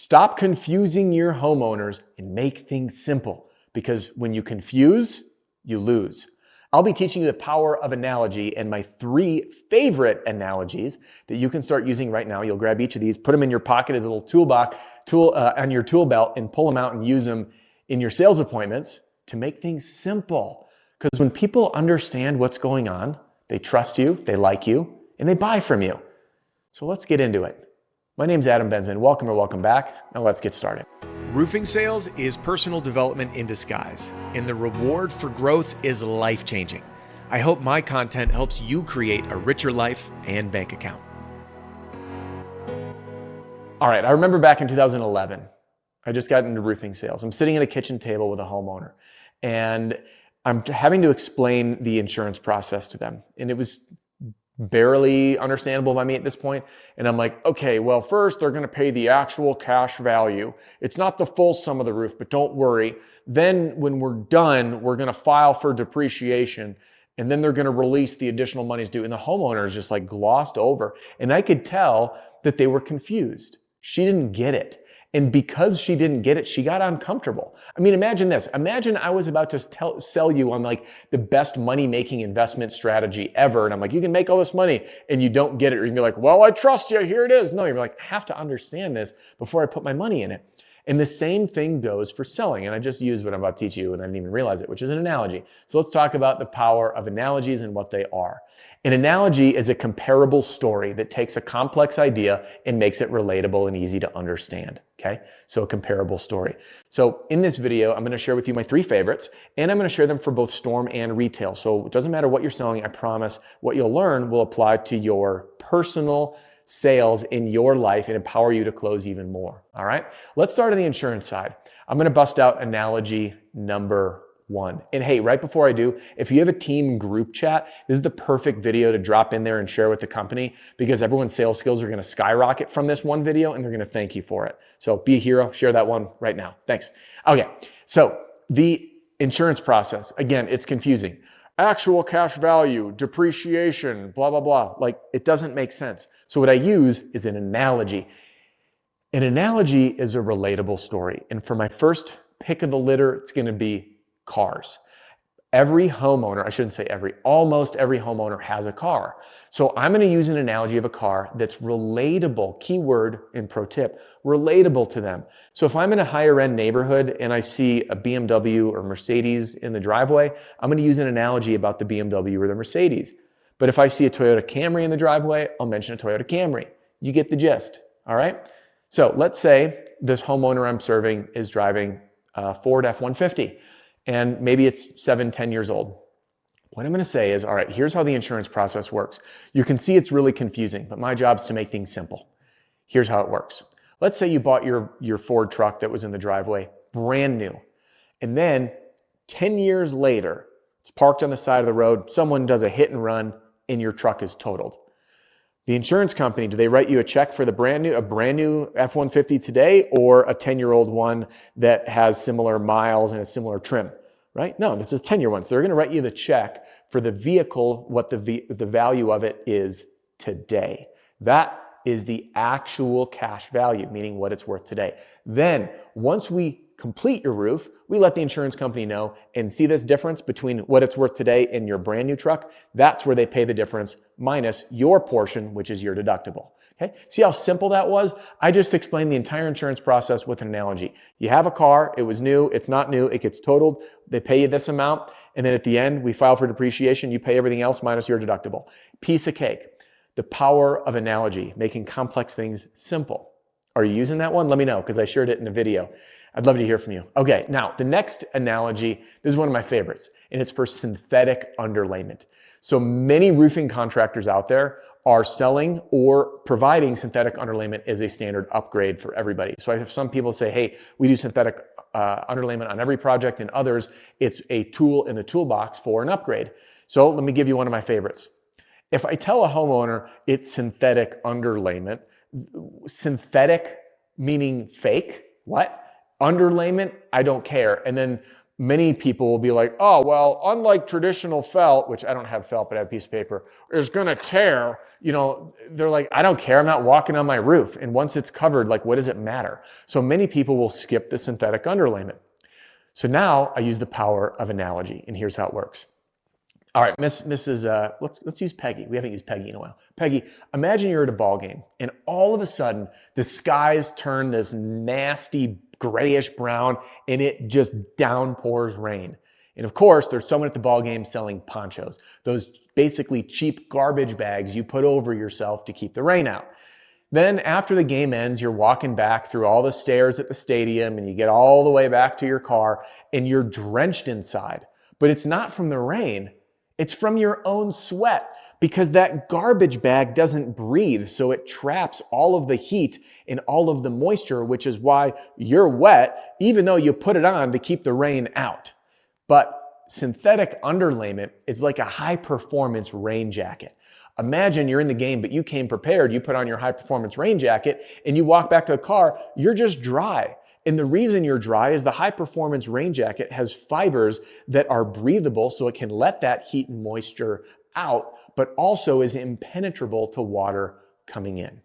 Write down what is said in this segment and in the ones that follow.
Stop confusing your homeowners and make things simple, because when you confuse, you lose. I'll be teaching you the power of analogy and my 3 favorite analogies that you can start using right now. You'll grab each of these, put them in your pocket as a little tool on your tool belt, and pull them out and use them in your sales appointments to make things simple. Because when people understand what's going on, they trust you, they like you, and they buy from you. So let's get into it. My name's Adam Bensman. Welcome or welcome back. Now let's get started. Roofing sales is personal development in disguise, and the reward for growth is life-changing. I hope my content helps you create a richer life and bank account. All right, I remember back in 2011, I just got into roofing sales. I'm sitting at a kitchen table with a homeowner, and I'm having to explain the insurance process to them. And it was barely understandable by me at this point. And I'm like, okay, well, first they're going to pay the actual cash value. It's not the full sum of the roof, but don't worry. Then when we're done, we're going to file for depreciation, and then they're going to release the additional monies due. And the homeowner is just like glossed over. And I could tell that they were confused. She didn't get it. And because she didn't get it, she got uncomfortable. I mean, imagine this. Imagine I was about to sell you on like the best money-making investment strategy ever. And I'm like, you can make all this money, and you don't get it. Or you can be like, well, I trust you. Here it is. No, you're like, I have to understand this before I put my money in it. And the same thing goes for selling. And I just used what I'm about to teach you, and I didn't even realize it, which is an analogy. So let's talk about the power of analogies and what they are. An analogy is a comparable story that takes a complex idea and makes it relatable and easy to understand. Okay? So a comparable story. So in this video, I'm going to share with you my 3 favorites, and I'm going to share them for both storm and retail. So it doesn't matter what you're selling. I promise what you'll learn will apply to your personal sales in your life and empower you to close even more. All right. Let's start on the insurance side. I'm going to bust out analogy number 1. And hey, right before I do, if you have a team group chat, this is the perfect video to drop in there and share with the company, because everyone's sales skills are going to skyrocket from this one video, and they're going to thank you for it. So be a hero, share that one right now. Thanks. Okay. So the insurance process, again, it's confusing. Actual cash value, depreciation, blah, blah, blah. Like, it doesn't make sense. So what I use is an analogy. An analogy is a relatable story. And for my first pick of the litter, it's going to be cars. Every homeowner, I shouldn't say every, almost every homeowner has a car. So I'm going to use an analogy of a car that's relatable, keyword and pro tip, relatable to them. So if I'm in a higher end neighborhood and I see a BMW or Mercedes in the driveway, I'm going to use an analogy about the BMW or the Mercedes. But if I see a Toyota Camry in the driveway, I'll mention a Toyota Camry. You get the gist. All right. So let's say this homeowner I'm serving is driving a Ford F-150. And maybe it's 7, 10 years old. What I'm going to say is, all right, here's how the insurance process works. You can see it's really confusing, but my job is to make things simple. Here's how it works. Let's say you bought your Ford truck that was in the driveway, brand new. And then 10 years later, it's parked on the side of the road, someone does a hit and run, and your truck is totaled. The insurance company, do they write you a check for a brand new F-150 today, or a 10-year-old one that has similar miles and a similar trim, right? No, this is a 10-year one. So they're going to write you the check for the vehicle, what the value of it is today. That is the actual cash value, meaning what it's worth today. Then once we complete your roof, we let the insurance company know and see this difference between what it's worth today and your brand new truck. That's where they pay the difference minus your portion, which is your deductible. Okay. See how simple that was? I just explained the entire insurance process with an analogy. You have a car, it was new, it's not new, it gets totaled, they pay you this amount, and then at the end, we file for depreciation, you pay everything else minus your deductible. Piece of cake. The power of analogy, making complex things simple. Are you using that one? Let me know, because I shared it in a video. I'd love to hear from you. Okay, now the next analogy, this is one of my favorites, and it's for synthetic underlayment. So many roofing contractors out there are selling or providing synthetic underlayment as a standard upgrade for everybody. So I have some people say, hey, we do synthetic underlayment on every project, and others, it's a tool in the toolbox for an upgrade. So let me give you one of my favorites. If I tell a homeowner it's synthetic underlayment, synthetic meaning fake, what? Underlayment, I don't care. And then many people will be like, oh, well, unlike traditional felt, which I don't have felt, but I have a piece of paper, is gonna tear. They're like, I don't care, I'm not walking on my roof. And once it's covered, like, what does it matter? So many people will skip the synthetic underlayment. So now I use the power of analogy, and here's how it works. All right, Mrs. Let's use Peggy. We haven't used Peggy in a while. Peggy, imagine you're at a ball game, and all of a sudden the skies turn this nasty grayish brown, and it just downpours rain. And of course, there's someone at the ball game selling ponchos, those basically cheap garbage bags you put over yourself to keep the rain out. Then after the game ends, you're walking back through all the stairs at the stadium, and you get all the way back to your car, and you're drenched inside. But it's not from the rain. It's from your own sweat, because that garbage bag doesn't breathe, so it traps all of the heat and all of the moisture, which is why you're wet, even though you put it on to keep the rain out. But synthetic underlayment is like a high-performance rain jacket. Imagine you're in the game, but you came prepared. You put on your high-performance rain jacket, and you walk back to the car, you're just dry. And the reason you're dry is the high-performance rain jacket has fibers that are breathable, so it can let that heat and moisture out, but also is impenetrable to water coming in.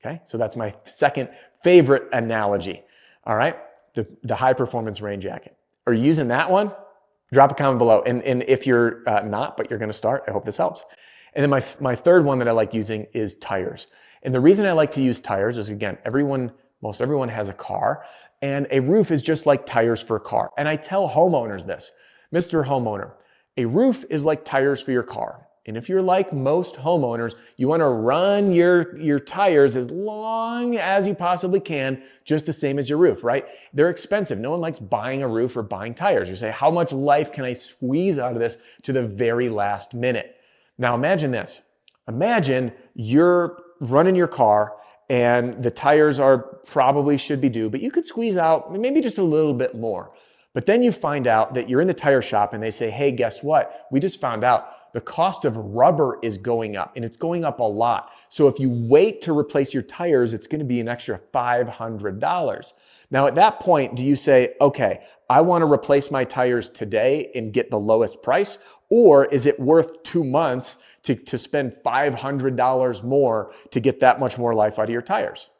Okay, so that's my second favorite analogy. All right, the high-performance rain jacket. Are you using that one? Drop a comment below. And if you're not, but you're going to start, I hope this helps. And then my third one that I like using is tires. And the reason I like to use tires is, again, most everyone has a car, and a roof is just like tires for a car. And I tell homeowners this, Mr. Homeowner, a roof is like tires for your car. And if you're like most homeowners, you want to run your tires as long as you possibly can, just the same as your roof, right? They're expensive. No one likes buying a roof or buying tires. You say, how much life can I squeeze out of this to the very last minute? Now imagine this. Imagine you're running your car and the tires probably should be due, but you could squeeze out maybe just a little bit more. But then you find out that you're in the tire shop and they say, hey, guess what? We just found out the cost of rubber is going up, and it's going up a lot. So if you wait to replace your tires, it's going to be an extra $500. Now at that point, do you say, okay, I want to replace my tires today and get the lowest price? Or is it worth 2 months to spend $500 more to get that much more life out of your tires?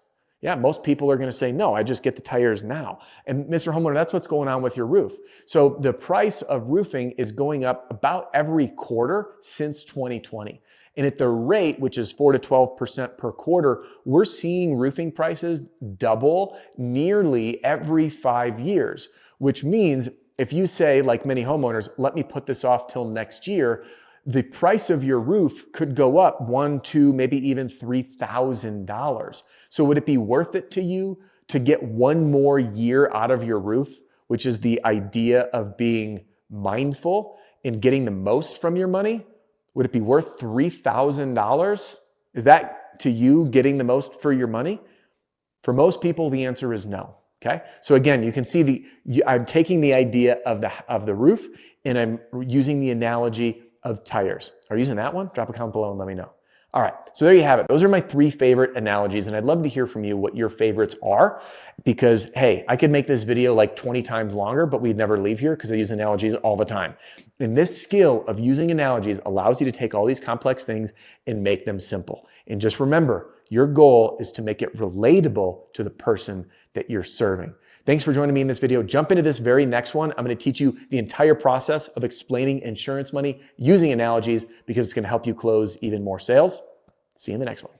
Yeah, most people are going to say, no, I just get the tires now. And Mr. Homeowner, that's what's going on with your roof. So the price of roofing is going up about every quarter since 2020. And at the rate, which is 4 to 12% per quarter, we're seeing roofing prices double nearly every 5 years, which means if you say, like many homeowners, let me put this off till next year, the price of your roof could go up $1,000, $2,000, maybe even $3,000. So would it be worth it to you to get one more year out of your roof, which is the idea of being mindful and getting the most from your money? Would it be worth $3,000? Is that to you getting the most for your money? For most people, the answer is no. Okay, so again, you can see I'm taking the idea of the roof and I'm using the analogy of tires. Are you using that one? Drop a comment below and let me know. All right, so there you have it. Those are my 3 favorite analogies, and I'd love to hear from you what your favorites are, because hey, I could make this video like 20 times longer, but we'd never leave here because I use analogies all the time. And this skill of using analogies allows you to take all these complex things and make them simple. And just remember, your goal is to make it relatable to the person that you're serving. Thanks for joining me in this video. Jump into this very next one. I'm going to teach you the entire process of explaining insurance money using analogies, because it's going to help you close even more sales. See you in the next one.